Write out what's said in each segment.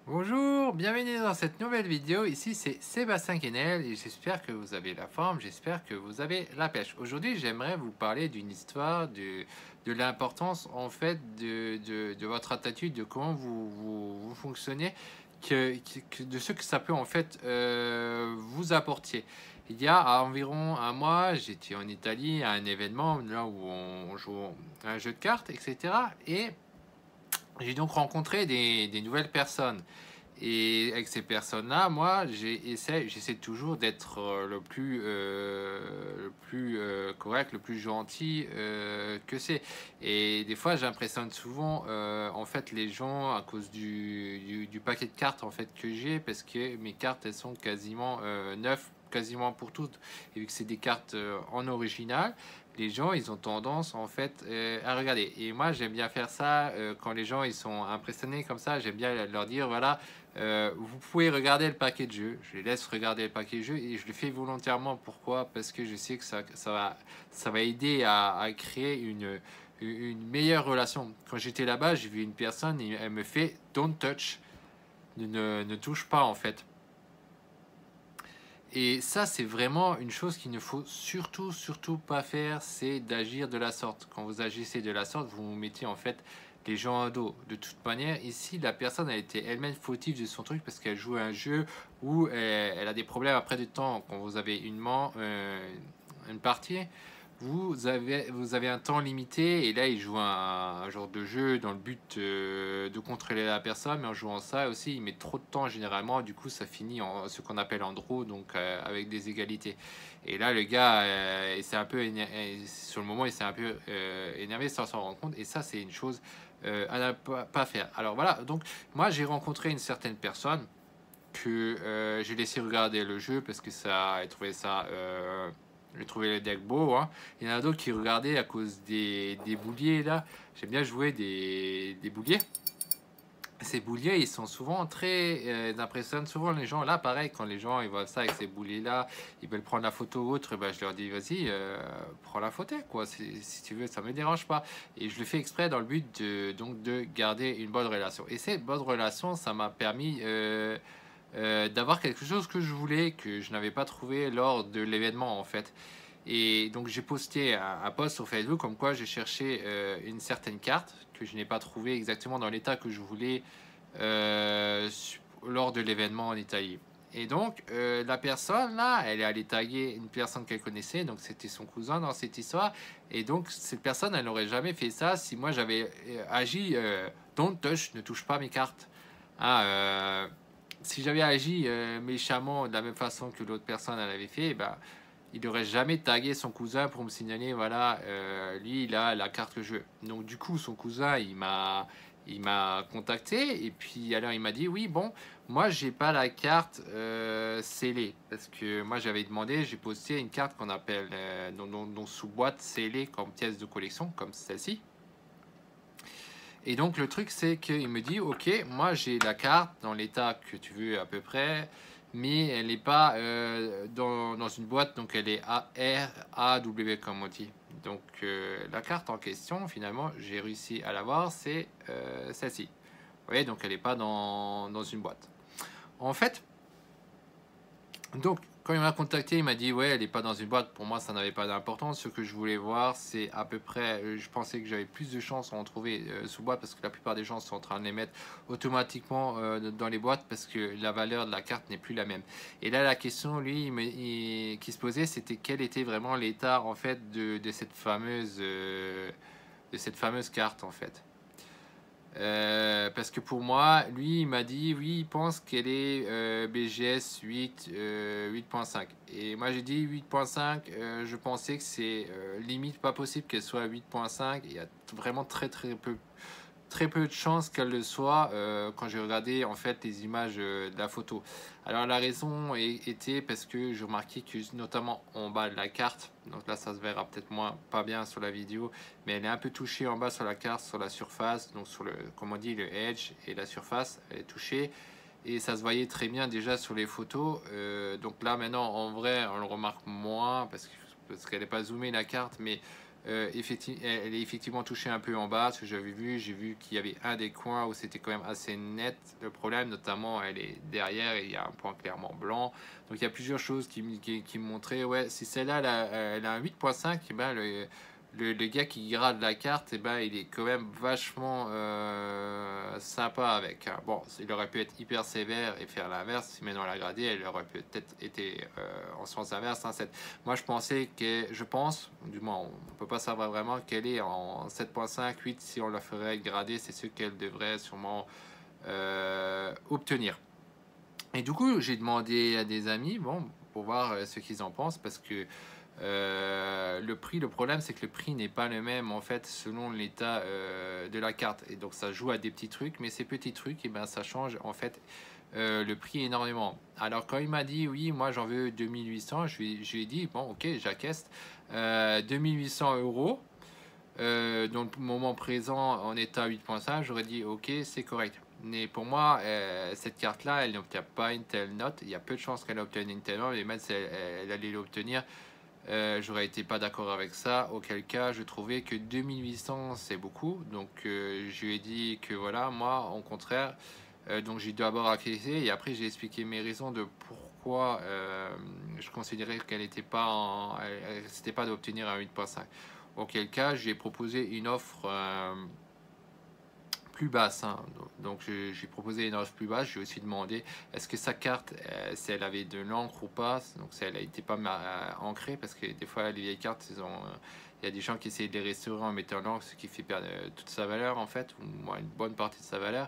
Bonjour, bienvenue dans cette nouvelle vidéo. Ici c'est Sébastien Quesnel et j'espère que vous avez la forme, j'espère que vous avez la pêche. Aujourd'hui j'aimerais vous parler d'une histoire de l'importance en fait de votre attitude, de comment vous fonctionnez, de ce que ça peut en fait vous apporter. Il y a environ un mois, j'étais en Italie à un événement là où on joue à un jeu de cartes, etc. Et j'ai donc rencontré des nouvelles personnes. Et avec ces personnes-là, moi, j'essaie toujours d'être le plus correct, le plus gentil que c'est. Et des fois, j'impressionne souvent, en fait, les gens à cause du paquet de cartes en fait que j'ai, parce que mes cartes, elles sont quasiment neuves, quasiment pour toutes. Et vu que c'est des cartes en original, les gens, ils ont tendance en fait à regarder. Et moi, j'aime bien faire ça quand les gens ils sont impressionnés comme ça. J'aime bien leur dire voilà, vous pouvez regarder le paquet de jeux. Je les laisse regarder le paquet de jeux et je le fais volontairement. Pourquoi? Parce que je sais que ça va aider à créer une meilleure relation. Quand j'étais là-bas, j'ai vu une personne et elle me fait don't touch, ne touche pas en fait. Et ça, c'est vraiment une chose qu'il ne faut surtout pas faire, c'est d'agir de la sorte. Quand vous agissez de la sorte, vous mettez en fait les gens à dos. De toute manière, ici, la personne a été elle-même fautive de son truc parce qu'elle joue à un jeu où elle a des problèmes après du temps. Quand vous avez une partie, vous avez un temps limité et là il joue un genre de jeu dans le but de contrôler la personne, mais en jouant ça aussi il met trop de temps généralement, du coup ça finit en ce qu'on appelle en draw, donc avec des égalités. Et là le gars il s'est un peu sur le moment il s'est un peu énervé sans s'en rendre compte, et ça c'est une chose à ne pas faire. Alors voilà, donc moi j'ai rencontré une certaine personne que j'ai laissé regarder le jeu parce que ça a trouvé ça j'ai trouvé le deck beau, hein. Il y en a d'autres qui regardaient à cause des bouliers là. J'aime bien jouer des bouliers. Ces bouliers, ils sont souvent très impressionnent souvent les gens. Là, pareil, quand les gens ils voient ça avec ces bouliers-là, ils veulent prendre la photo ou autre, ben, je leur dis, vas-y, prends la photo, quoi. Si tu veux, ça me dérange pas. Et je le fais exprès dans le but donc, de garder une bonne relation. Et cette bonne relation, ça m'a permis d'avoir quelque chose que je voulais, que je n'avais pas trouvé lors de l'événement, en fait. Et donc j'ai posté un post sur Facebook comme quoi j'ai cherché une certaine carte que je n'ai pas trouvée exactement dans l'état que je voulais lors de l'événement en Italie. Et donc la personne là, elle est allée taguer une personne qu'elle connaissait, donc c'était son cousin dans cette histoire. Et donc cette personne, elle n'aurait jamais fait ça si moi j'avais agi don't touch, ne touche pas mes cartes. Ah, si j'avais agi méchamment de la même façon que l'autre personne elle avait fait, bah il n'aurait jamais tagué son cousin pour me signaler, voilà, lui, il a la carte que je veux. Donc, du coup, son cousin, il m'a contacté. Et puis, alors, il m'a dit, oui, bon, moi, j'ai pas la carte scellée. Parce que moi, j'avais demandé, j'ai posté une carte qu'on appelle, dont sous boîte scellée comme pièce de collection, comme celle-ci. Et donc, le truc, c'est qu'il me dit, ok, moi, j'ai la carte dans l'état que tu veux à peu près, mais elle n'est pas dans une boîte, donc elle est ARAW comme on dit. Donc la carte en question, finalement, j'ai réussi à l'avoir, c'est celle-ci. Vous voyez, donc elle n'est pas dans une boîte. En fait, donc, quand il m'a contacté, il m'a dit ouais, elle n'est pas dans une boîte. Pour moi, ça n'avait pas d'importance. Ce que je voulais voir, c'est à peu près. Je pensais que j'avais plus de chances à en trouver sous boîte parce que la plupart des gens sont en train de les mettre automatiquement dans les boîtes parce que la valeur de la carte n'est plus la même. Et là, la question, lui, qui se posait, c'était quel était vraiment l'état en fait de cette fameuse carte en fait. Parce que pour moi, lui, il m'a dit, oui, il pense qu'elle est BGS 8.5. Et moi, j'ai dit 8.5, je pensais que c'est limite pas possible qu'elle soit 8.5. Il y a vraiment très peu de chances qu'elle le soit quand j'ai regardé en fait les images de la photo. Alors la raison était parce que je remarquais que notamment en bas de la carte, donc là ça se verra peut-être moins pas bien sur la vidéo, mais elle est un peu touchée en bas sur la carte, sur la surface, donc sur le, comme on dit, le edge et la surface, elle est touchée. Et ça se voyait très bien déjà sur les photos. Donc là maintenant en vrai on le remarque moins parce qu'elle n'est pas zoomée la carte, mais elle est effectivement touchée un peu en bas, ce que j'avais vu. J'ai vu qu'il y avait un des coins où c'était quand même assez net. Le problème, notamment, elle est derrière et il y a un point clairement blanc. Donc il y a plusieurs choses qui me montraient, ouais, si celle-là, elle a un 8.5, et ben le gars qui grade la carte, et ben il est quand même vachement sympa avec, hein. Bon, il aurait pu être hyper sévère et faire l'inverse, mais dans la gradée, elle aurait peut-être été en sens inverse, hein, moi, je pense, du moins, on ne peut pas savoir vraiment qu'elle est en 7.5, 8. Si on la ferait grader, c'est ce qu'elle devrait sûrement obtenir. Et du coup, j'ai demandé à des amis, bon, pour voir ce qu'ils en pensent, parce que le problème, c'est que le prix n'est pas le même en fait selon l'état de la carte. Et donc, ça joue à des petits trucs, mais ces petits trucs, et ben, ça change en fait le prix énormément. Alors quand il m'a dit oui, moi j'en veux 2800, je lui ai dit bon ok, j'acquiesce 2800 euros. Dans le moment présent en état 8.5, j'aurais dit ok, c'est correct. Mais pour moi, cette carte-là, elle n'obtient pas une telle note. Il y a peu de chances qu'elle obtienne une telle note. Et même si elle allait l'obtenir, j'aurais été pas d'accord avec ça. Auquel cas, je trouvais que 2800 c'est beaucoup. Donc, je lui ai dit que voilà, moi, au contraire, donc j'ai d'abord acquiescé et après j'ai expliqué mes raisons de pourquoi je considérais qu'elle n'était pas, c'était pas d'obtenir un 8.5. Auquel cas, j'ai proposé une offre plus basse, hein. Donc j'ai proposé une offre plus basse. J'ai aussi demandé est-ce que sa carte, si elle avait de l'encre ou pas. Donc si elle n'était pas ancrée, parce que des fois les vieilles cartes, il y a des gens qui essayent de les restaurer en mettant l'encre, ce qui fait perdre toute sa valeur en fait, ou moins une bonne partie de sa valeur.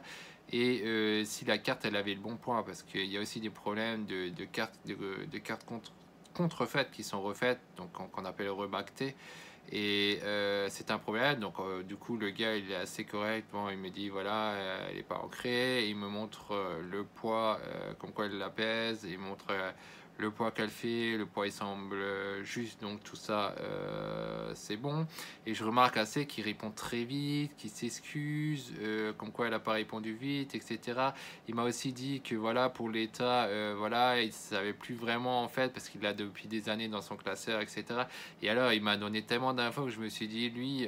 Et si la carte elle avait le bon point, parce qu'il y a aussi des problèmes de cartes contrefaites qui sont refaites, donc qu'on appelle rebactées. Et c'est un problème. Donc du coup le gars il est assez correct. Bon, il me dit voilà, elle n'est pas ancrée. Il me montre le poids, comme quoi elle la pèse. Il montre le poids qu'elle fait. Le poids il semble juste. Donc tout ça c'est bon. Et je remarque assez qu'il répond très vite, qu'il s'excuse, comme quoi elle n'a pas répondu vite, etc. Il m'a aussi dit que voilà, pour l'état, voilà, il savait plus vraiment en fait, parce qu'il l'a depuis des années dans son classeur, etc. Et alors, il m'a donné tellement d'infos que je me suis dit, lui,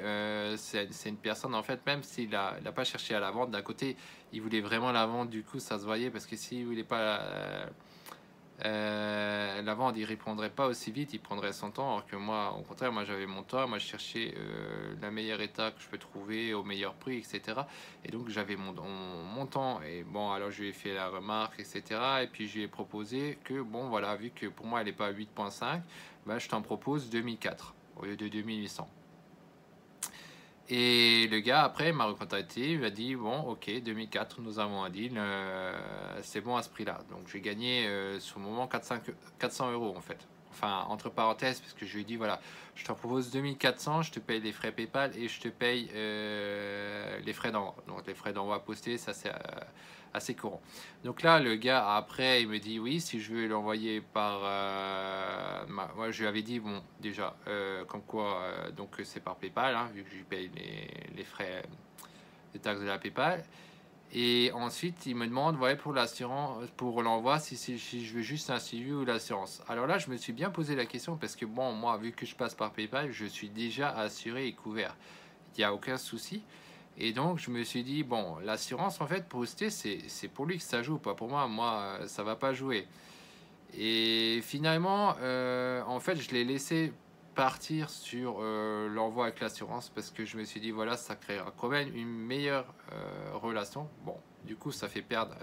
c'est une personne, en fait, même s'il n'a pas cherché à la vendre, d'un côté, il voulait vraiment la vendre, du coup, ça se voyait, parce que s'il voulait pas la vendre, il répondrait pas aussi vite, il prendrait son temps, alors que moi, au contraire, moi, j'avais mon temps, moi, je cherchais la meilleure état que je peux trouver, au meilleur prix, etc. Et donc, j'avais mon temps, et bon, alors, je lui ai fait la remarque, etc. Et puis, je lui ai proposé que, bon, voilà, vu que pour moi, elle n'est pas à 8.5, bah, je t'en propose 2004 au lieu de 2800. Et le gars, après, m'a recontacté, il m'a dit bon, ok, 2004, nous avons un deal, c'est bon à ce prix-là. Donc j'ai gagné sur le moment 400 euros en fait. Enfin, entre parenthèses, parce que je lui ai dit voilà, je te propose 2400, je te paye les frais PayPal et je te paye les frais d'envoi. Donc les frais d'envoi postés, ça c'est assez courant. Donc là, le gars, après, il me dit oui, si je veux l'envoyer par. Moi, je lui avais dit, bon, déjà, comme quoi, donc c'est par PayPal, hein, vu que je lui paye les frais, les taxes de la PayPal. Et ensuite, il me demande, ouais, pour l'assurance, pour l'envoi, si je veux juste un suivi ou l'assurance. Alors là, je me suis bien posé la question parce que, bon, moi, vu que je passe par PayPal, je suis déjà assuré et couvert. Il n'y a aucun souci. Et donc, je me suis dit, bon, l'assurance, en fait, pour Posté, c'est pour lui que ça joue, pas pour moi. Moi, ça va pas jouer. Et finalement, en fait, je l'ai laissé partir sur l'envoi avec l'assurance parce que je me suis dit, voilà, ça créera quand même une meilleure relation. Bon, du coup, ça fait perdre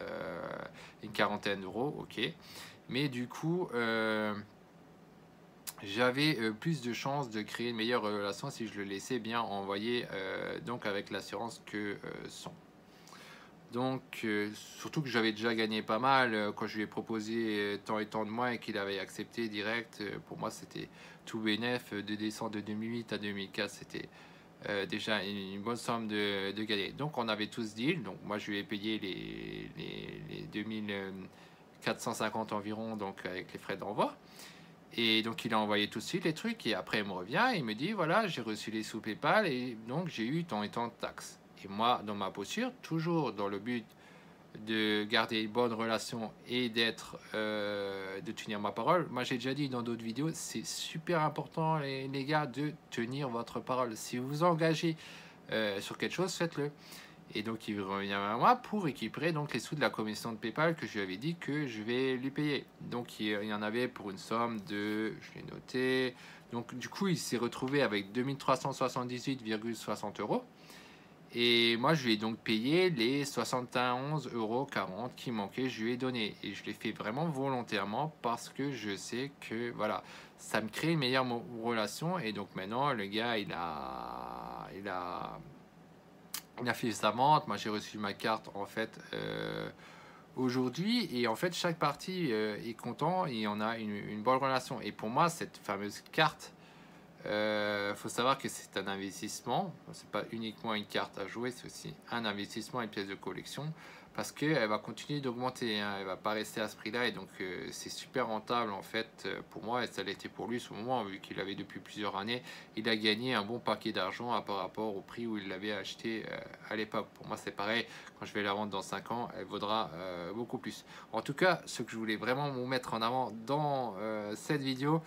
une quarantaine d'euros, ok. Mais du coup, j'avais plus de chances de créer une meilleure relation si je le laissais bien envoyer donc avec l'assurance que sans. Donc, surtout que j'avais déjà gagné pas mal quand je lui ai proposé tant et tant de mois et qu'il avait accepté direct. Pour moi, c'était tout bénef de descendre de 2008 à 2004. C'était déjà une bonne somme de gagner. Donc, on avait tous deal. Donc, moi, je lui ai payé les 2450 environ, donc avec les frais d'envoi. Et donc, il a envoyé tout de suite les trucs. Et après, il me revient et il me dit voilà, j'ai reçu les sous PayPal et donc j'ai eu tant et tant de taxes. Et moi, dans ma posture, toujours dans le but de garder une bonne relation et de tenir ma parole. Moi, j'ai déjà dit dans d'autres vidéos, c'est super important, les gars, de tenir votre parole. Si vous vous engagez sur quelque chose, faites-le. Et donc, il revient à moi pour récupérer donc les sous de la commission de PayPal que je lui avais dit que je vais lui payer. Donc, il y en avait pour une somme de, je l'ai noté, donc du coup, il s'est retrouvé avec 2378,60 euros. Et moi, je lui ai donc payé les 71,40 € qui manquaient, je lui ai donné. Et je l'ai fait vraiment volontairement parce que je sais que, voilà, ça me crée une meilleure relation. Et donc maintenant, le gars, il a fait sa vente. Moi, j'ai reçu ma carte, en fait, aujourd'hui. Et en fait, chaque partie est content et on a une bonne relation. Et pour moi, cette fameuse carte, faut savoir que c'est un investissement, c'est pas uniquement une carte à jouer, c'est aussi un investissement, une pièce de collection, parce qu'elle va continuer d'augmenter, hein, elle va pas rester à ce prix-là, et donc c'est super rentable en fait pour moi, et ça l'a été pour lui ce moment, vu qu'il avait depuis plusieurs années, il a gagné un bon paquet d'argent par rapport au prix où il l'avait acheté à l'époque. Pour moi c'est pareil, quand je vais la vendre dans 5 ans, elle vaudra beaucoup plus. En tout cas, ce que je voulais vraiment vous mettre en avant dans cette vidéo,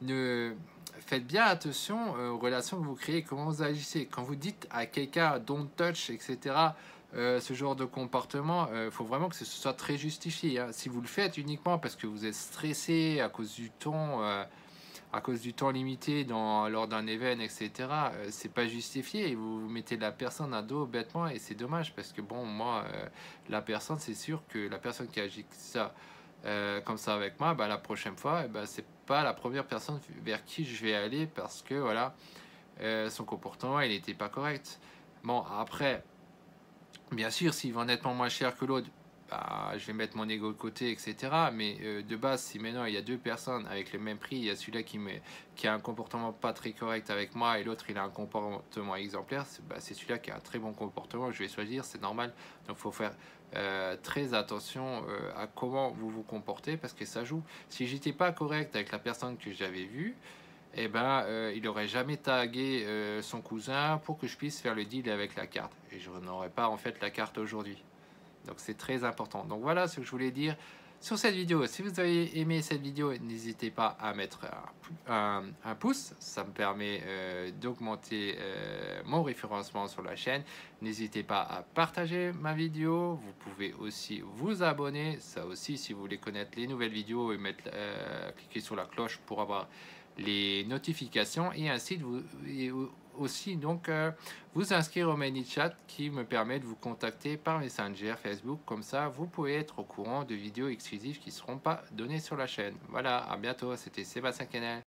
ne faites bien attention aux relations que vous créez, comment vous agissez. Quand vous dites à quelqu'un don't touch, etc., ce genre de comportement, il faut vraiment que ce soit très justifié, hein. Si vous le faites uniquement parce que vous êtes stressé à cause du temps limité lors d'un événement, etc., c'est pas justifié et vous mettez la personne à dos bêtement et c'est dommage parce que bon, moi, la personne, c'est sûr que la personne qui agit ça, comme ça avec moi, bah, la prochaine fois, c'est pas la première personne vers qui je vais aller parce que voilà, son comportement, il n'était pas correct. Bon, après, bien sûr, s'il vend nettement moins cher que l'autre, bah, je vais mettre mon ego de côté, etc. Mais de base, si maintenant il y a deux personnes avec le même prix, il y a celui-là qui a un comportement pas très correct avec moi et l'autre il a un comportement exemplaire, c'est celui-là qui a un très bon comportement que je vais choisir, c'est normal. Donc il faut faire très attention à comment vous vous comportez parce que ça joue. Si j'étais pas correct avec la personne que j'avais vue, eh ben, il n'aurait jamais tagué son cousin pour que je puisse faire le deal avec la carte. Et je n'aurais pas en fait la carte aujourd'hui. Donc c'est très important. Donc voilà ce que je voulais dire sur cette vidéo. Si vous avez aimé cette vidéo, n'hésitez pas à mettre un pouce. Ça me permet d'augmenter mon référencement sur la chaîne. N'hésitez pas à partager ma vidéo. Vous pouvez aussi vous abonner. Ça aussi, si vous voulez connaître les nouvelles vidéos et cliquer sur la cloche pour avoir les notifications et ainsi de vous aussi donc vous inscrire au ManyChat qui me permet de vous contacter par Messenger, Facebook, comme ça vous pouvez être au courant de vidéos exclusives qui ne seront pas données sur la chaîne. Voilà, à bientôt, c'était Sébastien Kennel.